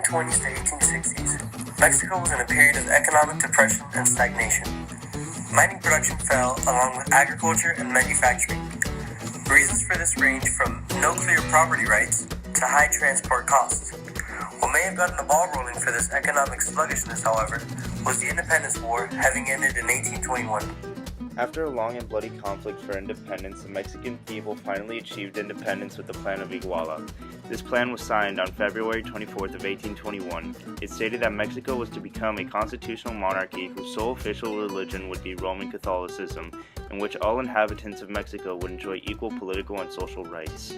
1820s to 1860s, Mexico was in a period of economic depression and stagnation. Mining production fell along with agriculture and manufacturing. Reasons for this range from no clear property rights to high transport costs. What may have gotten the ball rolling for this economic sluggishness, however, was the Independence War, having ended in 1821. After a long and bloody conflict for independence, the Mexican people finally achieved independence with the Plan of Iguala. This plan was signed on February 24th of 1821. It stated that Mexico was to become a constitutional monarchy whose sole official religion would be Roman Catholicism, in which all inhabitants of Mexico would enjoy equal political and social rights.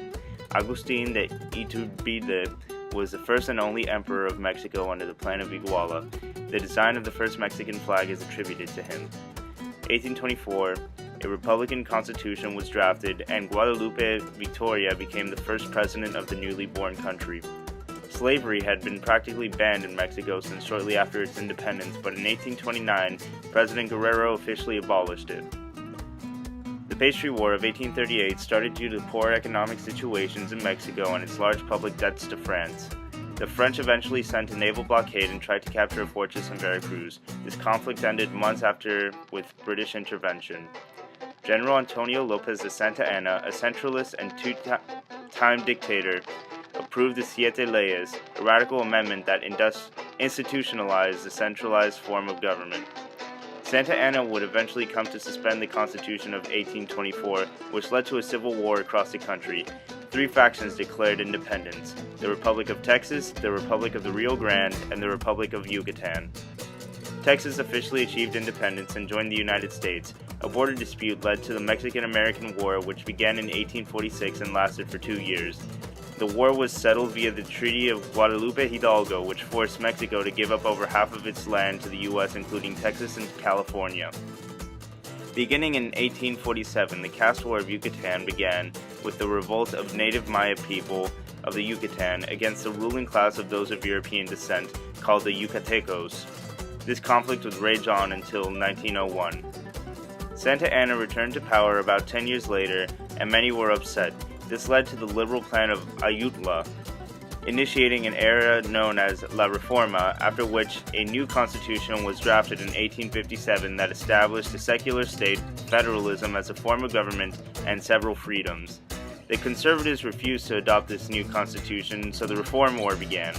Agustín de Iturbide was the first and only emperor of Mexico under the Plan of Iguala. The design of the first Mexican flag is attributed to him. 1824, a Republican constitution was drafted, and Guadalupe Victoria became the first president of the newly born country. Slavery had been practically banned in Mexico since shortly after its independence, but in 1829, President Guerrero officially abolished it. The Pastry War of 1838 started due to poor economic situations in Mexico and its large public debts to France. The French eventually sent a naval blockade and tried to capture a fortress in Veracruz. This conflict ended months after with British intervention. General Antonio Lopez de Santa Anna, a centralist and two-time dictator, approved the Siete Leyes, a radical amendment that institutionalized the centralized form of government. Santa Anna would eventually come to suspend the Constitution of 1824, which led to a civil war across the country. Three factions declared independence: the Republic of Texas, the Republic of the Rio Grande, and the Republic of Yucatan. Texas officially achieved independence and joined the United States. A border dispute led to the Mexican-American War, which began in 1846 and lasted for 2 years. The war was settled via the Treaty of Guadalupe Hidalgo, which forced Mexico to give up over half of its land to the U.S., including Texas and California. Beginning in 1847, the caste war of Yucatan began with the revolt of native Maya people of the Yucatan against the ruling class of those of European descent, called the Yucatecos. This conflict would rage on until 1901. Santa Anna returned to power about 10 years later, and many were upset. This led to the liberal plan of Ayutla, initiating an era known as La Reforma, after which a new constitution was drafted in 1857 that established a secular state, federalism as a form of government, and several freedoms. The conservatives refused to adopt this new constitution, so the Reform War began.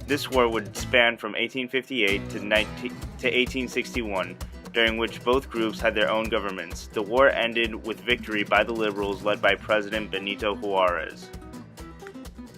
This war would span from 1858 to 1861, during which both groups had their own governments. The war ended with victory by the liberals led by President Benito Juárez.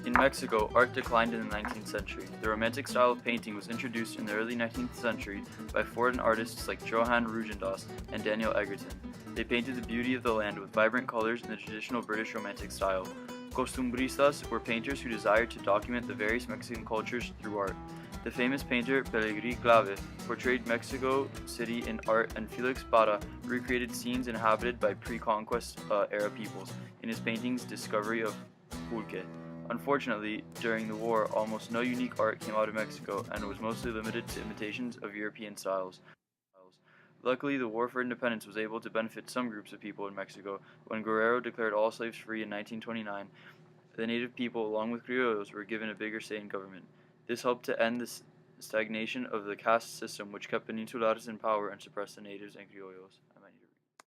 In Mexico, art declined in the 19th century. The Romantic style of painting was introduced in the early 19th century by foreign artists like Johann Ruijendast and Daniel Egerton. They painted the beauty of the land with vibrant colors in the traditional British Romantic style. Costumbristas were painters who desired to document the various Mexican cultures through art. The famous painter Pelegrí Clave portrayed Mexico City in art, and Felix Parra recreated scenes inhabited by pre-conquest era peoples in his paintings Discovery of Pulque. Unfortunately, during the war, almost no unique art came out of Mexico, and it was mostly limited to imitations of European styles. Luckily, the War for Independence was able to benefit some groups of people in Mexico. When Guerrero declared all slaves free in 1929, the native people, along with criollos, were given a bigger say in government. This helped to end the stagnation of the caste system, which kept peninsulares in power and suppressed the natives and criollos.